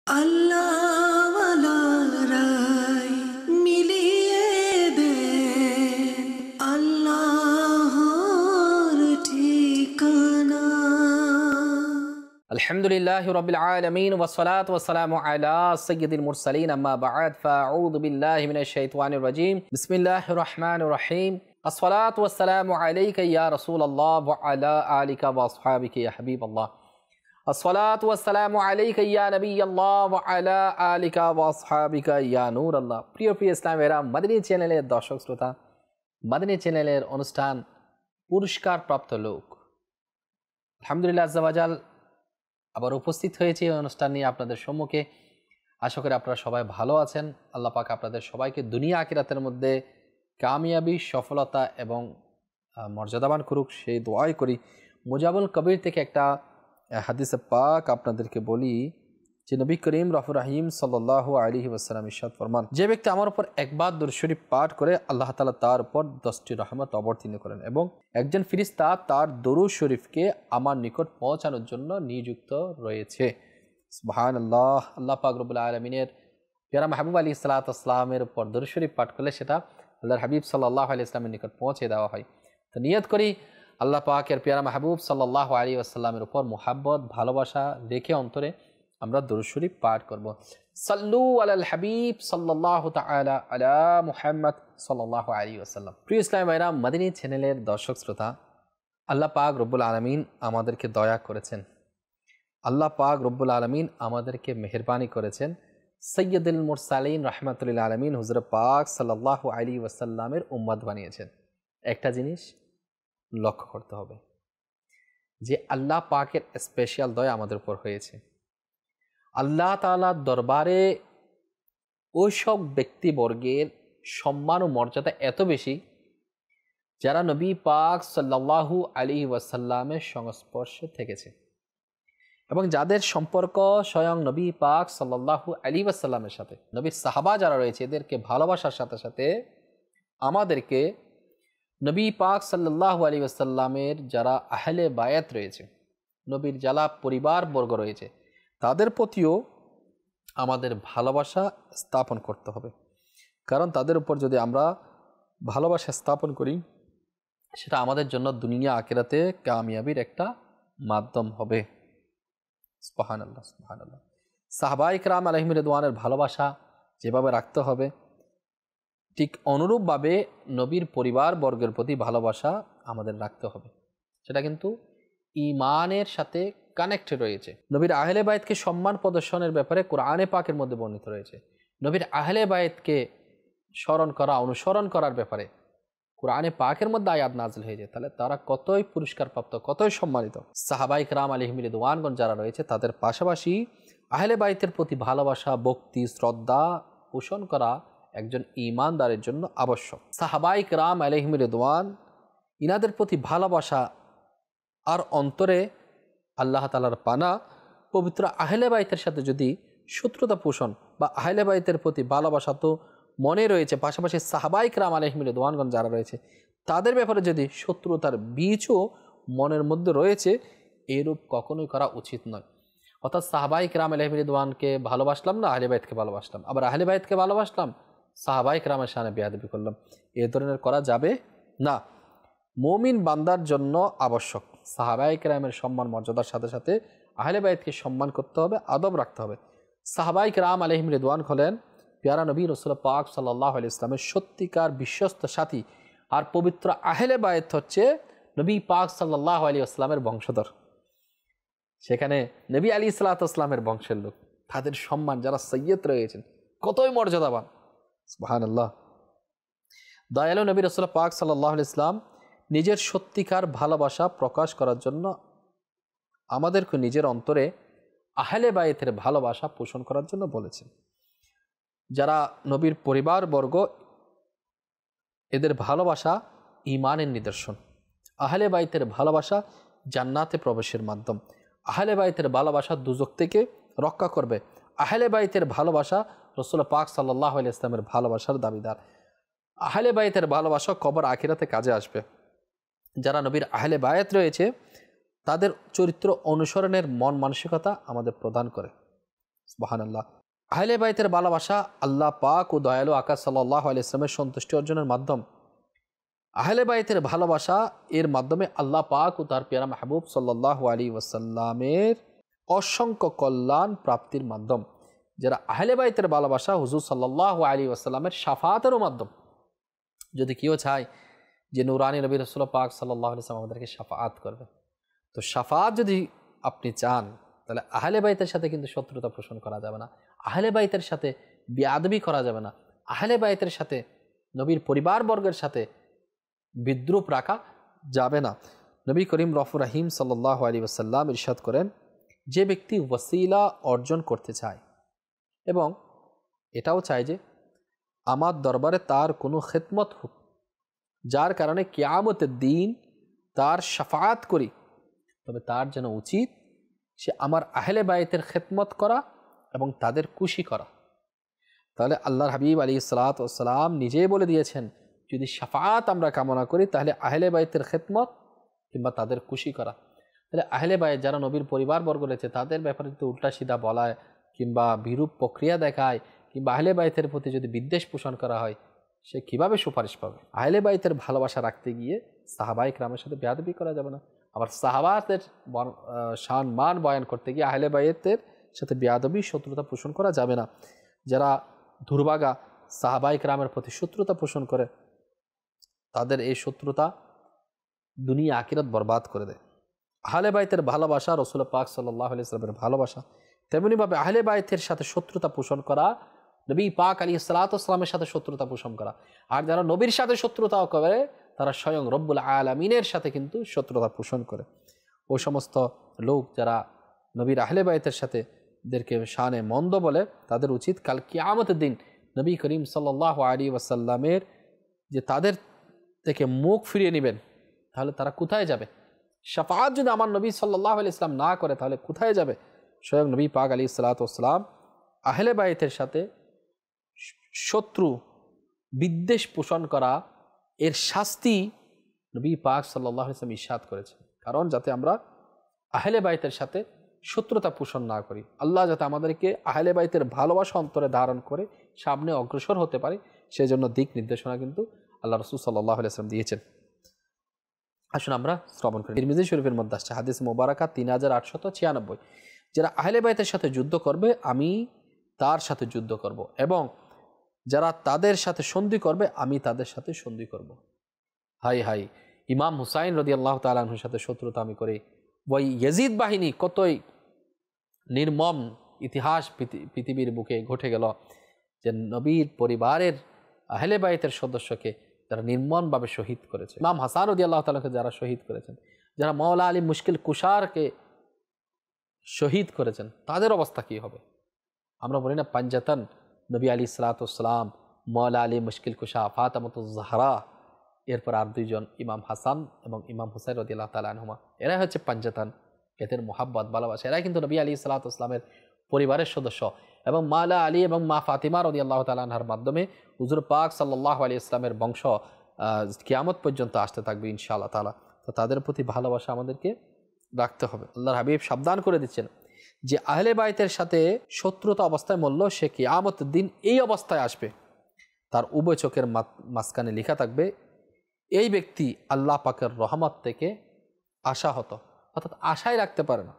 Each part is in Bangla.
আল্লাহওয়ালারাই মিলিয়ে দেন আল্লাহর ঠিকানা। আলহামদুলিল্লাহি রাব্বিল আলামিন ওয়াসসালাতু ওয়াসসালামু আলা সাইয়্যিদিল মুরসালিন আম্মা বা'দ ফাআউযু বিল্লাহি মিনাশ শাইতানির রাজীম বিসমিল্লাহির রহমানির রহিম আসসালাতু ওয়াসসালামু আলাইকা ইয়া রাসূলুল্লাহ ওয়া আলা আলিকা ওয়া আসহাবিকা ইয়া হাবিবাল্লাহ আসসালাতু ওয়াসসালামু আলাইকা ইয়া নবিয়াল্লাহ ওয়া আলা আলিকা ওয়া আসহাবিকা ইয়া নূরাল্লাহ। প্রিয় ইসলামেরা, মাদানী চ্যানেলের দর্শক শ্রোতা, মাদানী চ্যানেলের অনুষ্ঠান পুরস্কার প্রাপ্ত লোক, আলহামদুলিল্লাহ আজ্জা ওয়া জাল আবার উপস্থিত হয়েছে এই অনুষ্ঠান নিয়ে আপনাদের সম্মুখে। আশা করি আপনারা সবাই ভালো আছেন। আল্লাহ পাক আপনাদের সবাইকে দুনিয়া আখিরাতের মধ্যে কামিয়াবি, সফলতা এবং মর্যাদাবান করুক, সেই দোয়াই করি। মুজাবুল কবির থেকে একটা হাদিসে পাক আপনাদেরকে বলি যে নবী করিম রাফুর রাহিম সাল্লাল্লাহু আলাইহি ওয়াসাল্লাম ইরশাদ ফরমান, যে ব্যক্তি আমার উপর একবার দুরূদ শরীফ পাঠ করে আল্লাহ তাআলা তার উপর 10টি রহমত অবতীর্ণ করেন এবং একজন ফেরেশতা তার দরুদ শরীফকে আমার নিকট পৌঁছানোর জন্য নিযুক্ত রয়েছে। সুবহানাল্লাহ। আল্লাহ পাক রব্বুল আলামিনের প্যারা মাহবুব আলাইহিস সালাতু ওয়াস সালামের উপর দরুদ শরীফ পাঠ করলে সেটা আল্লাহর হাবিব সাল্লাল্লাহু আলাইহি ওয়াসাল্লামের নিকট পৌঁছে দেওয়া হয়। তো নিয়ত করি আল্লাহ পাকের প্যারা মাহবুব সাল্লাল্লাহু আলাইহি ওয়াসাল্লামের উপর মুহাব্বত, ভালোবাসা রেখে অন্তরে আমরা দরুদ শরীফ পাঠ করব। সাল্লু আলাল হাবিব সাল্লাল্লাহু তাআলা আলা মুহাম্মদ সাল্লাল্লাহু আলাইহি ওয়াসাল্লাম। প্রিয় ইসলামী ভাইরা, মাদানী চ্যানেলের দর্শক শ্রোতা, আল্লাহ পাক রব্বুল আলামিন আমাদেরকে দয়া করেছেন, আল্লাহ পাক রব্বুল আলামিন আমাদেরকে মেহেরবানি করেছেন, সৈয়দুল মুরসালিন রাহমাতুল আলামিন হুজুর পাক সাল্লাল্লাহু আলাইহি ওয়াসাল্লামের উম্মত বানিয়েছেন। একটা জিনিস লক্ষ্য করতে হবে যে আল্লাহ পাকের স্পেশাল দয়া আমাদের উপর হয়েছে। আল্লাহ তাআলার দরবারে ওই সব ব্যক্তিবর্গের সম্মান ও মর্যাদা এত বেশি যারা নবী পাক সাল্লাল্লাহু আলাইহি ওয়াসাল্লামের সংস্পর্শে থেকেছে এবং যাদের সম্পর্ক স্বয়ং নবী পাক সাল্লাল্লাহু আলাইহি ওয়াসাল্লামের সাথে, নবীর সাহাবা যারা রয়েছে এদেরকে ভালোবাসার সাথে সাথে আমাদেরকে নবী পাক সাল্লাল্লাহু আলাইহি ওয়াসাল্লামের যারা আহলে বায়াত রয়েছে, নবীর যারা পরিবারবর্গ রয়েছে, তাদের প্রতিও আমাদের ভালোবাসা স্থাপন করতে হবে। কারণ তাদের উপর যদি আমরা ভালোবাসা স্থাপন করি সেটা আমাদের জন্য দুনিয়া আখিরাতে কামিয়াবির একটা মাধ্যম হবে। সুবহানাল্লাহ, সুবহানাল্লাহ। সাহাবায়ে কেরাম আলাইহিম রিদওয়ানের ভালোবাসা যেভাবে রাখতে হবে, ঠিক অনুরূপভাবে নবীর পরিবারবর্গের প্রতি ভালোবাসা আমাদের রাখতে হবে। সেটা কিন্তু ঈমানের সাথে কানেক্টেড রয়েছে। নবীর আহলে বায়তকে সম্মান প্রদর্শনের ব্যাপারে কোরআনে পাকের মধ্যে বর্ণিত রয়েছে। নবীর আহলে বায়তকে স্মরণ করা, অনুসরণ করার ব্যাপারে কোরআনে পাকের মধ্যে আয়াত নাযিল হয়েছে। তাহলে তারা কতই পুরস্কারপ্রাপ্ত, কতই সম্মানিত। সাহাবায়ে কেরাম আলাইহিম রিদওয়ানগণ যারা রয়েছে তাদের পাশাপাশি আহলে বায়তের প্রতি ভালোবাসা, ভক্তি, শ্রদ্ধা পোষণ করা একজন ঈমানদারের জন্য আবশ্যক। সাহাবায়ে কেরাম আলাইহিম রিদওয়ান ইনাদের প্রতি ভালোবাসা আর অন্তরে আল্লাহ তাআলার পানা পবিত্র আহলে বাইতের সাথে যদি শত্রুতা পোষণ বা আহলে বাইতের প্রতি ভালোবাসা তো মনে রয়েছে, পাশাপাশি সাহাবায়ে কেরাম আলাইহিম রিদওয়ানগণ যারা রয়েছে তাদের ব্যাপারে যদি শত্রুতার বীজও মনের মধ্যে রয়েছে, এরূপ কখনোই করা উচিত নয়। অর্থাৎ সাহাবায়ে কেরাম আলাইহিম রিদওয়ানকে ভালোবাসলাম না, আহলে বাইতকে ভালোবাসলাম, আবার আহলে বাইতকে ভালোবাসলাম, সাহাবায়ে কেরামের শানে বেয়াদবি করলাম, এ ধরনের করা যাবে না। মুমিন বান্দার জন্য আবশ্যক সাহাবায়ে কেরামের সম্মান মর্যাদার সাথে সাথে আহলে বাইতকে সম্মান করতে হবে, আদব রাখতে হবে। সাহাবায়ে কেরাম আলাইহিম রিদওয়ান হলেন প্যারা নবী রাসূল পাক সাল্লাল্লাহু আলাইহি ওয়াসাল্লামের সত্যিকার বিশ্বস্ত সাথী, আর পবিত্র আহলে বাইত হচ্ছে নবী পাক সাল্লাল্লাহু আলাইহি ওয়াসাল্লামের বংশধর। সেখানে নবী আলাইহিস সালাতু ওয়াস সালামের বংশের লোক, তাদের সম্মান যারা সৈয়দ রয়েছেন কতই মর্যাদাবান। সুবহানাল্লাহ। দয়ালু নবী রাসূল পাক সাল্লাল্লাহু আলাইহি ওয়াসাল্লাম নিজের সত্যিকার ভালোবাসা প্রকাশ করার জন্য আমাদেরকে নিজের অন্তরে আহলে বায়তের ভালোবাসা পোষণ করার জন্য বলেছেন। যারা নবীর পরিবারবর্গ এদের ভালোবাসা ঈমানের নিদর্শন। আহলে বায়তের ভালোবাসা জান্নাতে প্রবেশের মাধ্যম। আহলে বায়তের ভালোবাসা দুজক থেকে রক্ষা করবে। আহলে বায়তের ভালোবাসা রাসূল পাক সাল্লাল্লাহু আলাইহি ওয়াসাল্লামের ভালোবাসার দাবিদার। আহলে বায়তের ভালোবাসা কবর আখিরাতে কাজে আসবে। যারা নবীর আহলে বায়াত রয়েছে তাদের চরিত্র অনুসরণের মন মানসিকতা আমাদের প্রদান করে। সুবহানাল্লাহ। আহলে বাইতের ভালোবাসা আল্লাহ পাক ও দয়ালু আকা সাল্লাল্লাহু আলাইহি ওয়াসাল্লামের সন্তুষ্টি অর্জনের মাধ্যম। আহলে বাইতের ভালোবাসা এর মাধ্যমে আল্লাহ পাক ও তার পেয়ারা মাহবুব সাল্লাল্লাহু আলাইহি ওয়াসাল্লামের অসংখ্য কল্যাণ প্রাপ্তির মাধ্যম। যারা আহলে বাইতের ভালোবাসা হুজুর সাল্লাল্লাহু আলাইহি ওয়াসাল্লামের শাফাতেরও মাধ্যম। যদি কেউ চায় যে নূরানী নবী রাসূল পাক সাল্লাল্লাহু আলাইহি ওয়াসাল্লাম আমাদেরকে শাফাত করবে, তো শাফাত যদি আপনি চান তাহলে আহলে বাইতের সাথে কিন্তু শত্রুতা পোষণ করা যাবে না, আহলে বাইতের সাথে বেয়াদবি করা যাবে না, আহলে বাইতের সাথে নবীর পরিবারবর্গের সাথে বিদ্রুপ রাখা যাবে না। নবী করিম রফুর রহিম সাল্লাল্লাহু আলাইহি ওয়াসাল্লাম ইরশাদ করেন, যে ব্যক্তি ওসিলা অর্জন করতে চায় এবং এটাও চায় যে আমার দরবারে তার কোনো খেদমত হোক, যার কারণে কিয়ামতের দিন তার শাফাআত করি, তবে তার যেন উচিত সে আমার আহলে বাইতের খেদমত করা এবং তাদের খুশি করা। তাহলে আল্লাহর হাবিব আলাইহিস সালাতু ওয়াস সালাম নিজেই বলে দিয়েছেন, যদি শাফাআত আমরা কামনা করি তাহলে আহলে বাইতের খেদমত কিংবা তাদের খুশি করা। তাহলে আহলে বাইত যারা নবীর পরিবারবর্গ রয়েছে তাদের ব্যাপারে যদি উল্টা সিধা বলায় কিংবা বিরূপ প্রক্রিয়া দেখায় কিংবা আহলে বাইতের প্রতি যদি বিদ্বেষ পোষণ করা হয়, সে কিভাবে সুপারিশ পাবে? আহলে বাইতের ভালোবাসা রাখতে গিয়ে সাহাবায়ে কেরামের সাথে বেয়াদবি করা যাবে না, আবার সাহাবাদের শান মান বয়ান করতে গিয়ে আহলে বাইতের সাথে বেয়াদবি শত্রুতা পোষণ করা যাবে না। যারা দুর্ভাগা সাহাবায়ে কেরামের প্রতি শত্রুতা পোষণ করে তাদের এই শত্রুতা দুনিয়া আখিরাত বরবাদ করে দেয়। আহলে বাইতের ভালোবাসা রাসূল পাক সাল্লাল্লাহু আলাইহি ওয়াসাল্লামের ভালোবাসা, তেমনিভাবে আহলে বাইতের সাথে শত্রুতা পোষণ করা নবী পাক আলাইহিস সালাতু ওয়াস সালামের সাথে শত্রুতা পোষণ করা। আর যারা নবীর সাথে শত্রুতাও করে তারা স্বয়ং রব্বুল আলামিনের সাথে কিন্তু শত্রুতা পোষণ করে। ওই সমস্ত লোক যারা নবীর আহলে বাইতের সাথে দেরকে শানে মন্দ বলে, তাদের উচিত কাল কিয়ামতের দিন নবী করিম সাল্লাল্লাহু আলাইহি ওয়াসাল্লামের যে তাদের থেকে মুখ ফিরিয়ে নেবেন, তাহলে তারা কোথায় যাবে? শাফাআত যদি আমার নবী সাল্লাল্লাহু আলাইহি ওয়াসাল্লাম না করে তাহলে কোথায় যাবে? স্বয়ং নবী পাক আলাইহিস সালাতু ওয়াস সালাম আহলে বাইতের সাথে শত্রু বিদ্বেষ পোষণ করা এর শাস্তি নবী পাক সাল্লাল্লাহু আলাইহি ওয়াসাল্লাম ইরশাদ করেছেন, কারণ যাতে আমরা আহলে বাইতের সাথে শত্রুতা পোষণ না করি, আল্লাহ যাতে আমাদেরকে আহলে বাইতের ভালোবাসা অন্তরে ধারণ করে সামনে অগ্রসর হতে পারে, সেজন্য দিক নির্দেশনা কিন্তু আল্লাহ রাসূল সাল্লাল্লাহু আলাইহি ওয়াসাল্লাম দিয়েছেন। আসুন আমরা শ্রবণ করি। তিরমিজি শরীফের মধ্যে আসছে হাদিস মুবারাকা 3896, যারা আহলে বাইতের সাথে যুদ্ধ করবে আমি তার সাথে যুদ্ধ করব, এবং যারা তাদের সাথে সন্ধি করবে আমি তাদের সাথে সন্ধি করব। হাই হাই, ইমাম হুসাইন রাদিয়াল্লাহু তাআলা আনহুর সাথে শত্রুতা আমি করি। ওই ইয়াজিদ বাহিনী কতই নির্মম ইতিহাস পৃথিবীর বুকে ঘটে গেল, যে নবীর পরিবারের আহলে বাইতের সদস্যকে যারা নির্মমভাবে শহীদ করেছে, ইমাম হাসান রাদিয়াল্লাহু তাআলাকে যারা শহীদ করেছেন, যারা মাওলা আলী মুশকিল কুশারকে শহীদ করেছেন, তাদের অবস্থা কি হবে? আমরা বলি না পাঞ্জাতান নবী আলী সালাতু ওয়াস সালাম, মাওলা আলী মুশকিল কুশা, ফাতেমাতুজ জাহরা, এরপর আর দুইজন ইমাম হাসান এবং ইমাম হুসাইন রাদিয়াল্লাহু তাআলা আনহুমা, এরাই হচ্ছে পাঞ্জাতান, এদের মোহাব্বত ভালোবাসা, এরাই কিন্তু নবী আলী সালাতু ওয়াস সালামের পরিবারের সদস্য। এবং মাওলা আলী এবং মা ফাতিমা রাদিয়াল্লাহু তাআলা আনহার মাধ্যমে হুজুর পাক সাল্লাল্লাহু আলাইহি ওয়াসাল্লামের বংশ কিয়ামত পর্যন্ত আসতে থাকবে ইনশাআল্লাহ তাআলা। তো তাদের প্রতি ভালোবাসা আমাদেরকে রাখতে হবে। আল্লাহর হাবিব সাবধান করে দিচ্ছেন যে আহলে বাইতের সাথে শত্রুতা অবস্থায় মরল সে কিয়ামতের দিন এই অবস্থায় আসবে, তার উভয় চোখের মাঝখানে লেখা থাকবে এই ব্যক্তি আল্লাহ পাকের রহমত থেকে আশাহত, অর্থাৎ আশাই রাখতে পারে না।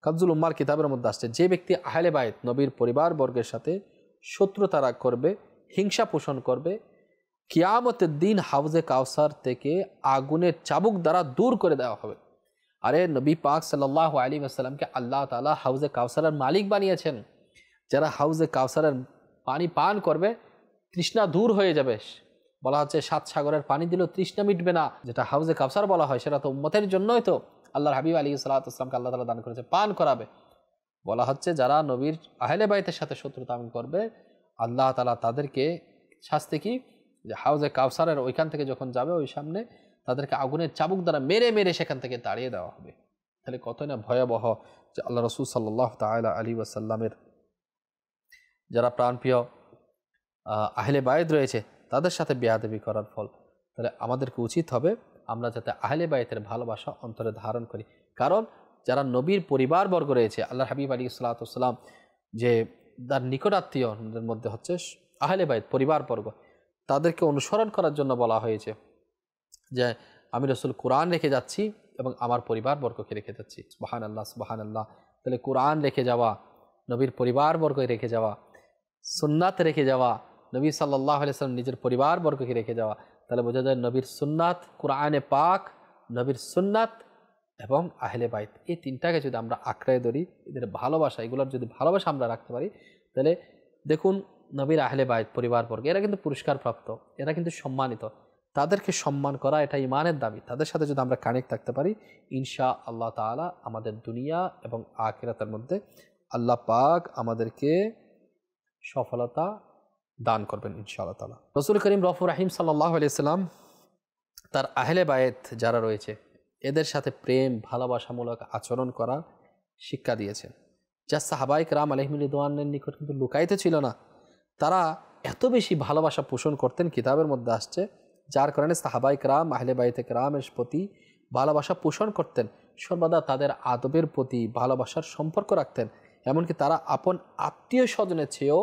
কাবজুল উম্মার কিতাবের মধ্যে আসছে, যে ব্যক্তি আহলে বাইত নবীর পরিবারবর্গের সাথে শত্রুতা রাগ করবে, হিংসা পোষণ করবে, কিয়ামতের দিন হাউজে কাউসার থেকে আগুনের চাবুক দ্বারা দূর করে দেওয়া হবে। আরে নবী পাক সাল্লাল্লাহু আলাইহি ওয়াসাল্লামকে আল্লাহ তাআলা হাউজে কাউসারের মালিক বানিয়েছেন। যারা হাউজে কাউসারের পানি পান করবে তৃষ্ণা দূর হয়ে যাবে। বলা হচ্ছে 7 সাগরের পানি দিলেও তৃষ্ণা মিটবে না। যেটা হাউজে কাউসার বলা হয় সেটা তো উম্মতের জন্যই তো আল্লাহর হাবিব আলাইহিস সালাতু ওয়াস সালামকে আল্লাহ তাআলা দান করেছে, পান করাবে। বলা হচ্ছে যারা নবীর আহলে বাইতের সাথে শত্রুতা করবে আল্লাহ তাআলা তাদেরকে শাস্তি কি, যে হাউজে কাউসারের ওইখান থেকে যখন যাবে ওই সামনে তাদেরকে আগুনের চাবুক দ্বারা মেরে মেরে সেখান থেকে তাড়িয়ে দেওয়া হবে। তাহলে কতই না ভয়াবহ যে আল্লাহ রাসূল সাল্লাল্লাহু তাআলা আলাইহি ওয়াসাল্লামের যারা প্রাণপ্রিয় আহলে বাইত রয়েছে তাদের সাথে বেয়াদবি করার ফল। তাহলে আমাদেরকে উচিত হবে আমরা যাতে আহলে বাইতের ভালোবাসা অন্তরে ধারণ করি, কারণ যারা নবীর পরিবারবর্গ রয়েছে, আল্লাহর হাবিব আলাইহিস সালাতু ওয়াস সালাম যে তার নিকট আত্মীয়দের মধ্যে হচ্ছে আহলে বাইত, পরিবারবর্গ, তাদেরকে অনুসরণ করার জন্য বলা হয়েছে যে আমি রাসূল কোরআন রেখে যাচ্ছি এবং আমার পরিবারবর্গকে রেখে যাচ্ছি। সুবহানাল্লাহ, সুবহানাল্লাহ। তাহলে কোরআন রেখে যাওয়া, নবীর পরিবারবর্গকে রেখে যাওয়া, সুন্নাত রেখে যাওয়া, নবী সাল্লাল্লাহু আলাইহি ওয়াসাল্লাম নিজের পরিবারবর্গকে রেখে যাওয়া, তাহলে বোঝা যায় নবীর সুন্নাত, কোরআনে পাক, নবীর সুন্নাত এবং আহলে বাইত, এই তিনটাকে যদি আমরা আঁকড়ে ধরি, এদের ভালোবাসা, এগুলোর যদি ভালোবাসা আমরা রাখতে পারি, তাহলে দেখুন নবীর আহলে বাইত, পরিবারবর্গ, এরা কিন্তু পুরস্কার প্রাপ্ত, এরা কিন্তু সম্মানিত। তাদেরকে সম্মান করা এটা ইমানের দাবি। তাদের সাথে যদি আমরা কানেক্ট থাকতে পারি, ইনশা আল্লাহ তাআলা আমাদের দুনিয়া এবং আখিরাতের মধ্যে আল্লাহ পাক আমাদেরকে সফলতা দান করবেন ইনশাআল্লাহ তাআলা। রাসূল করিম রউফুর রহিম সাল্লাল্লাহু আলাইহি সাল্লাম তার আহলে বায়েত যারা রয়েছে এদের সাথে প্রেম ভালোবাসামূলক আচরণ করা শিক্ষা দিয়েছেন, যা সাহাবায়ে কেরাম আলাইহিম রিদওয়ানের নিকট কিন্তু লুকায়িত ছিল না। তারা এত বেশি ভালোবাসা পোষণ করতেন, কিতাবের মধ্যে আসছে, যার কারণে সাহাবায়ে কেরাম আহলে বাইতে কেরামের প্রতি ভালোবাসা পোষণ করতেন, সর্বদা তাদের আদবের প্রতি ভালোবাসার সম্পর্ক রাখতেন। এমনকি তারা আপন আত্মীয় স্বজনের চেয়েও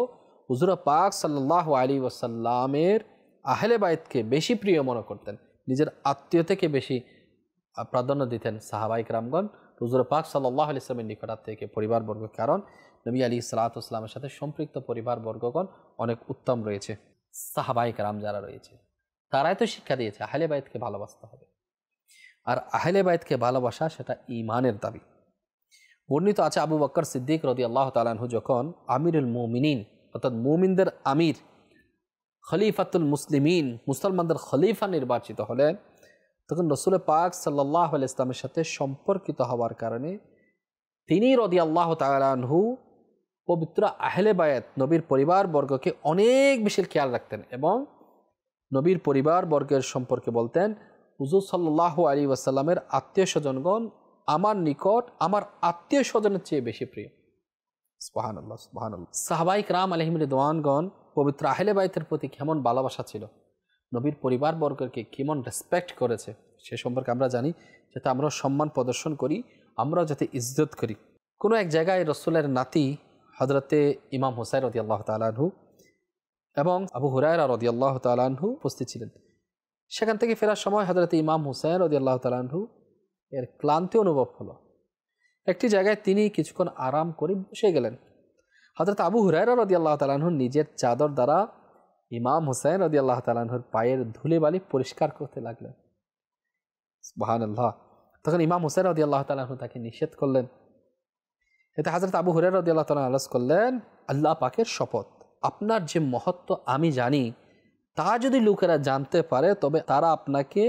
হুজুর পাক সাল্লাল্লাহু আলাইহি ওয়াসাল্লামের আহলে বাইতকে বেশি প্রিয় মনে করতেন, নিজের আত্মীয় থেকে বেশি প্রাধান্য দিতেন সাহাবায়ে কেরামগণ হুজুর পাক সাল্লাল্লাহু আলাইহি ওয়াসাল্লামের নিকট থেকে পরিবারবর্গ। কারণ নবী আলাইহিস সালাতু ওয়াস সালামের সাথে সম্পৃক্ত পরিবারবর্গগণ অনেক উত্তম রয়েছে। সাহাবায়ে কেরাম যারা রয়েছে তারাই তো শিক্ষা দিয়েছে আহলে বাইতকে ভালোবাসতে হবে, আর আহলে বাইতকে ভালোবাসা সেটা ঈমানের দাবি। বর্ণিত আছে আবু বকর সিদ্দিক রাদিয়াল্লাহু তাআলা আনহু যখন আমিরুল মুমিনিন অর্থাৎ মুমিনদের আমির, খলিফাতুল মুসলিমিন, মুসলমানদের খলিফা নির্বাচিত হলেন, তখন রাসূল পাক সাল্লাল্লাহু আলাইহি ওয়াসাল্লামের সাথে সম্পর্কিত হওয়ার কারণে তিনি রাদিয়াল্লাহু তাআলা আনহু পবিত্র আহলে বায়াত নবীর পরিবারবর্গকে অনেক বেশি খেয়াল রাখতেন এবং নবীর পরিবারবর্গের সম্পর্কে বলতেন, হুজুর সাল্লাল্লাহু আলাইহি ওয়াসাল্লামের আত্মীয় স্বজনগণ আমার নিকট আমার আত্মীয় স্বজনের চেয়ে বেশি প্রিয়। সুবহানাল্লাহ, সুবহানাল্লাহ। সাহাবায়ে কেরাম আলাইহিম রিদওয়ানগণ পবিত্র আহলে বাইতের প্রতি কেমন ভালোবাসা ছিল, নবীর পরিবারবর্গকে কেমন রেসপেক্ট করেছে সে সম্পর্কে আমরা জানি, যাতে আমরা সম্মান প্রদর্শন করি, আমরা যাতে ইজ্জত করি। কোনো এক জায়গায় রাসূলের নাতি হযরতে ইমাম হুসাইন রাদিয়াল্লাহু তাআলা আনহু এবং আবু হুরায়রা রাদিয়াল্লাহু তাআলা আনহু উপস্থিত ছিলেন। সেখান থেকে ফেরার সময় হযরতে ইমাম হুসাইন রাদিয়াল্লাহু তাআলা আনহু এর ক্লান্তি অনুভব হলো। একটি জায়গায় তিনি কিছুক্ষণ আরাম করে বসে গেলেন। হযরত আবু হুরায়রা রাদিয়াল্লাহু তাআলা আনহু নিজের চাদর দ্বারা ইমাম হুসাইন রাদিয়াল্লাহু তাআলা আনহুর পায়ের ধুলিবালি পরিষ্কার করতে লাগলেন। সুবহানাল্লাহ। তখন ইমাম হুসাইন রাদিয়াল্লাহু তাআলা আনহু তাকে নিষেধ করলেন। এতে হযরত আবু হুরায়রা রাদিয়াল্লাহু তাআলা আরজ করলেন, আল্লাহ পাকের শপথ, আপনার যে মহত্ব আমি জানি তা যদি লোকেরা জানতে পারে তবে তারা আপনাকে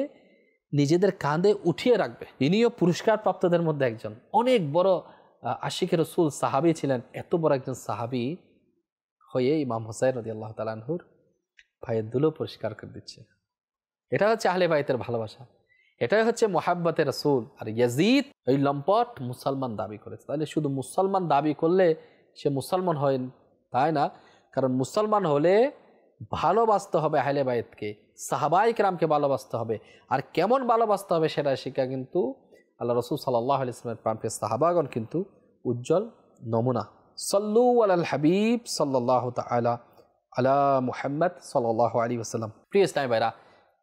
নিজেদের কাঁধে উঠিয়ে রাখবে। ইনিও পুরস্কার প্রাপ্তদের মধ্যে একজন, অনেক বড় আশিকে রাসূল সাহাবী ছিলেন। এত বড় একজন সাহাবী হয়ে ইমাম হুসাইন রাদিয়াল্লাহু তাআলা আনহুর পায়ের ধুলো পরিষ্কার করে দিচ্ছে। এটা হচ্ছে আহলে বাইতের ভালোবাসা, এটাই হচ্ছে মুহাব্বতে রাসূল। আর ইয়াজিদ এই লম্পট মুসলমান দাবি করেছে। তাহলে শুধু মুসলমান দাবি করলে সে মুসলমান হয় তাই না, কারণ মুসলমান হলে ভালোবাসতে হবে আহলে বাইতকে, সাহাবায়ে কেরামকে ভালোবাসতে হবে। আর কেমন ভালোবাসতে হবে সেটা শিক্ষা কিন্তু আল্লাহ রাসূল সাল্লাল্লাহু আলাইহি ওয়াসাল্লামের প্রাণপ্রিয় সাহাবাগণ কিন্তু উজ্জ্বল নমুনা। সাল্লু আলাল হাবিব সাল্লাল্লাহু তাআলা আলা মুহাম্মদ সাল্লাল্লাহু আলাইহি ওয়াসাল্লাম। প্রিয় ইসলামী ভাইরা,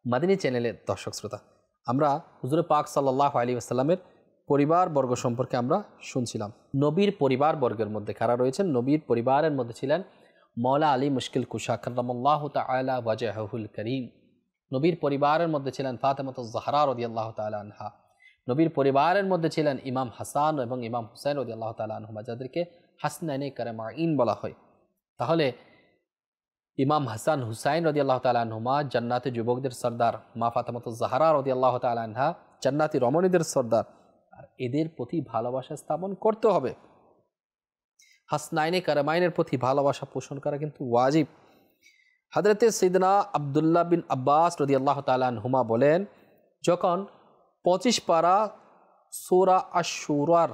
মাদিনী চ্যানেলের দর্শক শ্রোতা, আমরা হুজুর পাক সাল্লাল্লাহু আলাইহি ওয়াসাল্লামের পরিবারবর্গ সম্পর্কে আমরা শুনছিলাম। নবীর পরিবারবর্গের মধ্যে কারা রয়েছেন? নবীর পরিবারের মধ্যে ছিলেন মওলা আলী মুশকিল কুশা কাররামাল্লাহু তাআলা ওয়াজহুল করিম। নবীর পরিবারের মধ্যে ছিলেন ফাতেমাতুজ জাহরা রাদিয়াল্লাহু তাআলা আনহা। নবীর পরিবারের মধ্যে ছিলেন ইমাম হাসান এবং ইমাম হুসাইন রাদিয়াল্লাহু তাআলা আনহুমা, যাদেরকে হাসনাইনে কারামাইন বলা হয়। তাহলে ইমাম হাসান হুসাইন রাদিয়াল্লাহু তাআলা আনহুমা জান্নাতি যুবকদের সর্দার, মা ফাতেমাতুজ জাহরা রাদিয়াল্লাহু তাআলা আনহা জান্নাতি রমণীদের সর্দার। আর এদের প্রতি ভালোবাসা স্থাপন করতে হবে। হাসনাইনে কারামাইনের প্রতি ভালোবাসা পোষণ করা কিন্তু ওয়াজিব। হযরতে সাইয়েদনা আব্দুল্লাহ বিন আব্বাস রাদিয়াল্লাহু তাআলা আনহুমা বলেন, যখন 25 পারা সূরা আশ-শুরার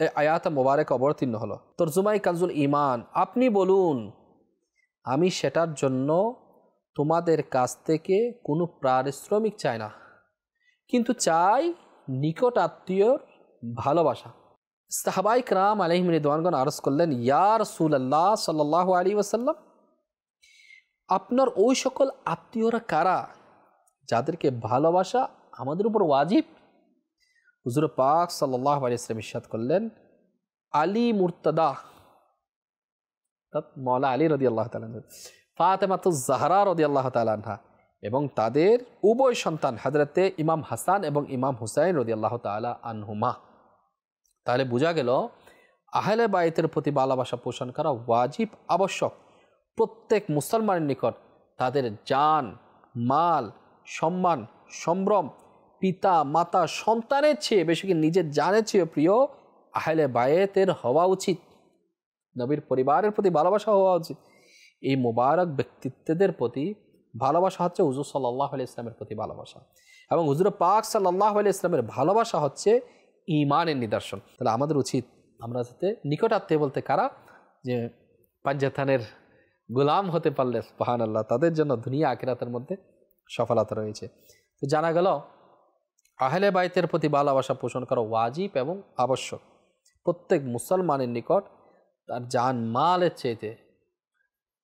এই আয়াত মোবারক অবতীর্ণ হলো, তরজমায়ে কানজুল ঈমান, আপনি বলুন আমি সেটার জন্য তোমাদের কাছ থেকে কোনো পারিশ্রমিক চাই না, কিন্তু চাই নিকট আত্মীয়র ভালোবাসা। সাহাবাই کرام আলাইহিম রিদওয়ানগণ আরজ করলেন, ইয়া রাসূলুল্লাহ সাল্লাল্লাহু আলাইহি ওয়াসাল্লাম, আপনার ওই সকল আত্মীয়রা কারা যাদেরকে ভালোবাসা আমাদের উপর ওয়াজিব? হুজুর পাক সাল্লাল্লাহু আলাইহি ওয়াসাল্লাম ইরশাদ করলেন, আলী মুর্তদা, মওলা আলী রাদিয়াল্লাহু তাআলা আনহু, ফাতেমাতুজ জাহরা রাদিয়াল্লাহু তাআলা আনহা এবং তাদের উভয় সন্তান হযরতে ইমাম হাসান এবং ইমাম হুসাইন রাদিয়াল্লাহু তাআলা আনহুমা। তাহলে বোঝা গেল আহলে বাইতের প্রতি ভালোবাসা পোষণ করা ওয়াজিব, আবশ্যক। প্রত্যেক মুসলমানের নিকট তাদের জান, মাল, সম্মান, সম্ভ্রম, পিতা মাতা, সন্তানের চেয়ে বেশি কি নিজের জানের চেয়ে প্রিয় আহলে বায়েতের হওয়া উচিত। নবীর পরিবারের প্রতি ভালোবাসা হওয়া উচিত। এই মোবারক ব্যক্তিত্বদের প্রতি ভালোবাসা হচ্ছে হুজুর সাল্লাল্লাহু আলাইহি ইসলামের প্রতি ভালোবাসা, এবং হুজুর পাক সাল্লাল্লাহু আলাইহি ইসলামের ভালোবাসা হচ্ছে ঈমানের নিদর্শন। তাহলে আমাদের উচিত আমরা যাতে নিকটাত্মীয় বলতে কারা, যে পাঞ্জাতানের গোলাম হতে পারলে সুবহানাল্লাহ তাদের জন্য দুনিয়া আখিরাতের মধ্যে সফলতা রয়েছে। তো জানা গেল আহলে বাইতের প্রতি ভালোবাসা পোষণ করা ওয়াজিব এবং আবশ্যক। প্রত্যেক মুসলমানের নিকট তার জান মালের চাইতে,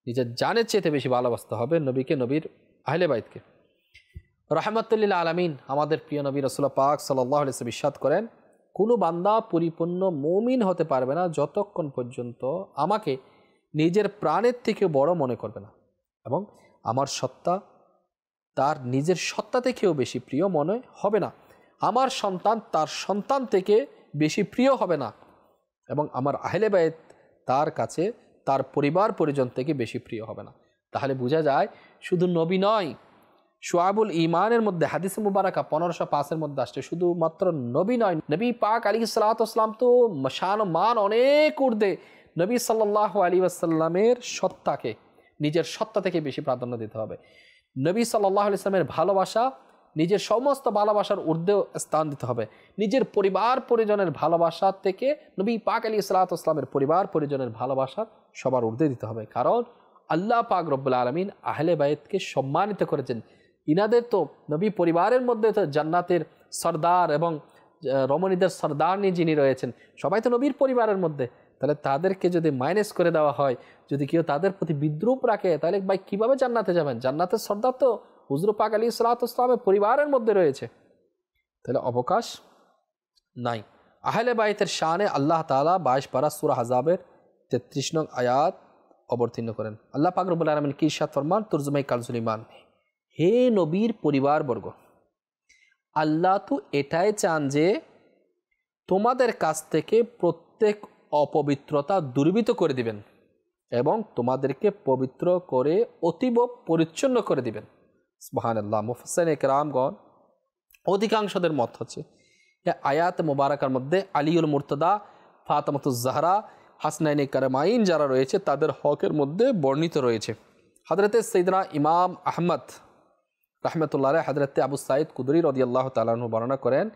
নিজের জানের চাইতে বেশি ভালোবাসতে হবে নবীকে, নবীর আহলে বাইতকে। রাহমাতুল লিল আলামিন আমাদের প্রিয় নবী রাসূলুল্লাহ পাক সাল্লাল্লাহু আলাইহি ওয়াসাল্লাম ইরশাদ করেন, কোনো বান্দা পরিপূর্ণ মুমিন হতে পারবে না যতক্ষণ পর্যন্ত আমাকে নিজের প্রাণের থেকে বড় মনে করবে না, এবং আমার সত্তা তার নিজের সত্তা থেকেও বেশি প্রিয় মনে হবে না, আমার সন্তান তার সন্তান থেকে বেশি প্রিয় হবে না, এবং আমার আহলে বাইত তার কাছে তার পরিবার পরিজন থেকে বেশি প্রিয় হবে না। তাহলে বোঝা যায় শুধু নবী নয়, শুআবুল ঈমানের মধ্যে হাদিসে মুবারাকা 1505-এর মধ্যে আসছে, শুধুমাত্র নবী নয়, নবী পাক আলাইহিস সালাতু ওয়াস সালাম তো শান ও মান অনেক ঊর্ধ্বে। নবী সাল্লাল্লাহু আলাইহি ওয়াসাল্লামের সত্তাকে নিজের সত্তা থেকে বেশি প্রাধান্য দিতে হবে। নবী সাল্লাল্লাহু আলাইহি ওয়াসাল্লামের ভালোবাসা নিজের সমস্ত ভালোবাসার ঊর্ধ্বে স্থান দিতে হবে। নিজের পরিবার পরিজনের ভালোবাসা থেকে নবী পাক আলাইহিস সালাতু ওয়াস সালামের পরিবার পরিজনের ভালোবাসা সবার ঊর্ধ্বে দিতে হবে। কারণ আল্লাহ পাক রব্বুল আলামিন আহলে বাইতকে সম্মানিত করেছেন। ইনাদের তো নবী পরিবারের মধ্যে তো জান্নাতের সরদার এবং রমণীদের সরদারনি যিনি রয়েছেন সবাই তো নবীর পরিবারের মধ্যে। তাহলে তাদেরকে যদি মাইনাস করে দেওয়া হয়, যদি কেউ তাদের প্রতি বিদ্রুপ রাখে, তাহলে ভাই কীভাবে জান্নাতে যাবেন? জান্নাতের সর্দার তো হুজুর পাক আলাইহিস সালাতু ওয়াস সালামের পরিবারের মধ্যে রয়েছে, তাহলে অবকাশ নাই। আহলে বাইতের শানে আল্লাহ তাআলা 22 পারা সূরা আহজাবের 33 নং আয়াত অবতীর্ণ করেন। আল্লাহ পাক রব্বুল আলামিন কি ইরশাদ ফরমান, তরজমায়ে কানজুল ঈমান, হে নবীর পরিবারবর্গ, আল্লাহ তো এটাই চান যে তোমাদের কাছ থেকে প্রত্যেক অপবিত্রতা দূরীভূত করে দিবেন এবং তোমাদেরকে পবিত্র করে অতীব পরিচ্ছন্ন করে দিবেন। সুবহানাল্লাহ। মুফাসসিরিনে কেরামগণ অধিকাংশদের মত হচ্ছে আয়াত মুবারাকার মধ্যে আলীউল মুর্তদা, ফাতেমাতুজ জাহরা, হাসনাইনে কারমাইন যারা রয়েছে তাদের হকের মধ্যে বর্ণিত রয়েছে। হযরতে সাইয়েদনা ইমাম আহমদ রাহমাতুল্লাহ আলাইহি, হযরতে আবু সাঈদ কুদরি রাদিয়াল্লাহু তাআলা আনহু বর্ণনা করেন,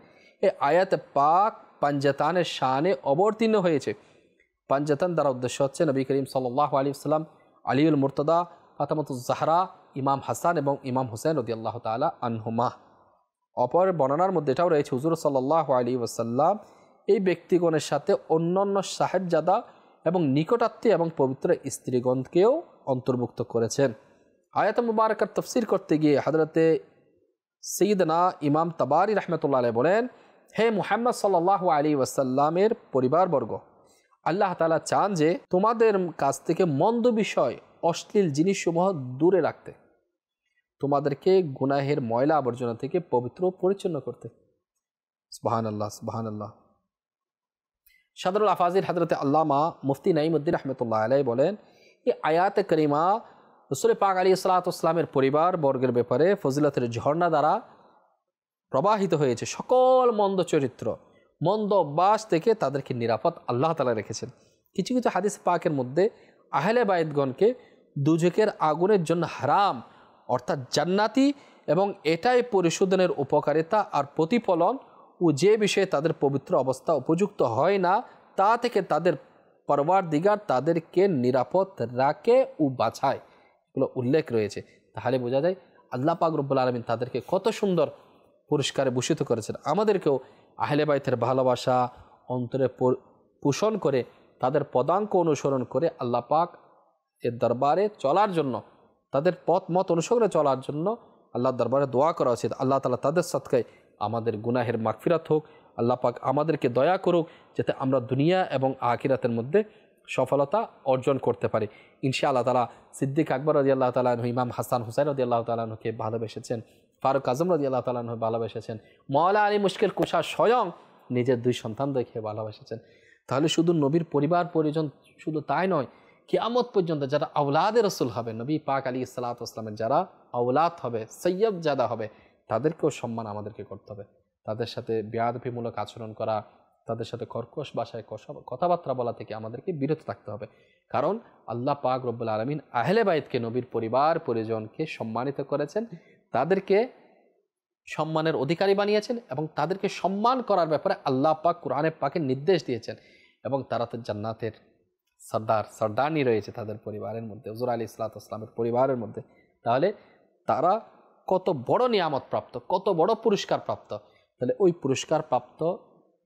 এই আয়াত পাক পাঞ্জাতানের শানে অবতীর্ণ হয়েছে। পাঞ্জাতান দ্বারা উদ্দেশ্য হচ্ছে নবী করিম সাল্লাল্লাহু আলাইহি ওয়াসাল্লাম, আলীউল মুর্তদা, ফাতেমাতুজ জাহরা, ইমাম হাসান এবং ইমাম হুসাইন রাদিয়াল্লাহু তাআলা আনহুমা। অপর বর্ণনার মধ্যে এটাও রয়েছে হুজুর সাল্লাল্লাহু আলাইহি ওয়াসাল্লাম এই ব্যক্তিগণের সাথে অন্যান্য সাহেবজাদা এবং নিকটাত্মীয় এবং পবিত্র স্ত্রীগণকেও অন্তর্ভুক্ত করেছেন। আয়াত মুবারাকার তাফসীর করতে গিয়ে হযরতে সাইয়েদনা ইমাম তাবারি রাহমাতুল্লাহ আলাইহি বলেন, হে মুহাম্মদ সাল্লাল্লাহু আলাইহি ওয়াসাল্লামের পরিবারবর্গ, আল্লাহ তাআলা চান যে তোমাদের কাছ থেকে মন্দ বিষয়, অশ্লীল জিনিসসমূহ দূরে রাখতে, তোমাদেরকে গুনাহের ময়লা আবর্জনা থেকে পবিত্র পরিচ্ছন্ন করতে। সুবহানাল্লাহ, সুবহানাল্লাহ। সাদরুল আফাজির হযরতে আল্লামা মুফতি নাঈমউদ্দিন রাহমাতুল্লাহ আলাইহি বলেন, এই আয়াত কারিমা রাসূল পাক আলাইহিস সালাতু ওয়াস সালামের পরিবার বর্গের ব্যাপারে ফজিলতের ঝর্ণা দ্বারা প্রবাহিত হয়েছে। সকল মন্দ চরিত্র, মন্দ অভ্যাস থেকে তাদেরকে নিরাপদ আল্লাহ তাআলা রেখেছেন। কিছু কিছু হাদিস পাকের মধ্যে আহলে বাইতগণকে দুজকের আগুনের জন্য হারাম অর্থাৎ জান্নাতি এবং এটাই পরিশোধনের উপকারিতা আর প্রতিফলন ও যে বিষয়ে তাদের পবিত্র অবস্থা উপযুক্ত হয় না তা থেকে তাদের পরওয়ারদিগার তাদেরকে নিরাপদ রাখে ও বাঁচায়, এগুলো উল্লেখ রয়েছে। তাহলে বোঝা যায় আল্লাহ পাক রব্বুল আলামিন তাদেরকে কত সুন্দর পুরস্কারে ভূষিত করেছেন। আমাদেরকেও আহলে বাইতের ভালোবাসা অন্তরে পোষণ করে তাদের পদাঙ্ক অনুসরণ করে আল্লাহ পাক এর দরবারে চলার জন্য, তাদের পথ মত অনুসরণে চলার জন্য আল্লাহর দরবারে দোয়া করা উচিত। আল্লাহ তাআলা তাদের সদকায় আমাদের গুনাহের মাগফিরাত হোক। আল্লাহ পাক আমাদেরকে দয়া করুক যাতে আমরা দুনিয়া এবং আখিরাতের মধ্যে সফলতা অর্জন করতে পারি ইনশাআল্লাহ তাআলা। সিদ্দিক আকবর রাদিয়াল্লাহু তাআলা আনহু, ইমাম হাসান হুসাইন রাদিয়াল্লাহু তাআলা আনহুকে ভালোবেসেছেন, ফারুক আজম রাদিয়াল্লাহু তাআলা আনহু ভালোবেসেছেন, মাওলা আলী মুশকিল কুশা স্বয়ং নিজের 2 সন্তান দেখে ভালোবেসেছেন। তাহলে শুধু নবীর পরিবার পরিজন শুধু তাই নয়, কিয়ামত পর্যন্ত যারা আওলাদে রাসূল হবে, নবী পাক আলাইহিস সালাতু ওয়াস সালামের যারা আওলাদ হবে, সৈয়দ জাদা হবে, তাদেরকেও সম্মান আমাদেরকে করতে হবে। তাদের সাথে বেয়াদবিমূলক আচরণ করা, তাদের সাথে কর্কশ ভাষায় কথাবার্তা বলা থেকে আমাদেরকে বিরত থাকতে হবে। কারণ আল্লাহ পাক রব্বুল আলামিন আহলে বাইতকে, নবীর পরিবার পরিজনকে সম্মানিত করেছেন, তাদেরকে সম্মানের অধিকারী বানিয়েছেন এবং তাদেরকে সম্মান করার ব্যাপারে আল্লাহ পাক কোরআনে পাকে নির্দেশ দিয়েছেন। এবং তারা তো জান্নাতের সর্দারনি রয়েছে তাদের পরিবারের মধ্যে, হুজুর আলাইহিস সালাতু ওয়াস সালামের পরিবারের মধ্যে। তাহলে তারা কত বড় নিয়ামত প্রাপ্ত, কত বড় পুরস্কার প্রাপ্ত। তাহলে ওই পুরস্কার প্রাপ্ত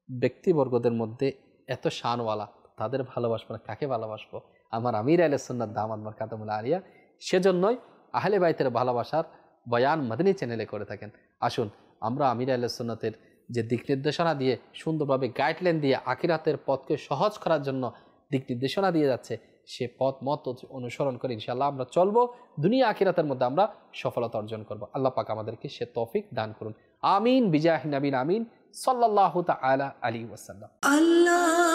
ব্যক্তিবর্গদের মধ্যে এত শানওয়ালা, তাদের ভালোবাসবো না কাকে ভালোবাসবো? আমার আমির আহলে সুন্নাত দামাত বরকাতুহুল আলিয়া সেজন্যই আহলে বাইতের ভালোবাসার বয়ান মাদানী চ্যানেলে করে থাকেন। আসুন আমরা আমির আহলে সুন্নাতের যে দিক নির্দেশনা দিয়ে, সুন্দরভাবে গাইডলাইন দিয়ে আখিরাতের পথকে সহজ করার জন্য দিক নির্দেশনা দিয়ে যাচ্ছে, সে পথ মত অনুসরণ করে ইনশাআল্লাহ আমরা চলবো, দুনিয়া আখিরাতের মধ্যে আমরা সফলতা অর্জন করব। আল্লাহ পাক আমাদেরকে সে তৌফিক দান করুন। আমিন বিজাহি নবীন আমিন সাল্লাল্লাহু তাআলা আলাইহি ওয়াসাল্লাম। আল্লাহ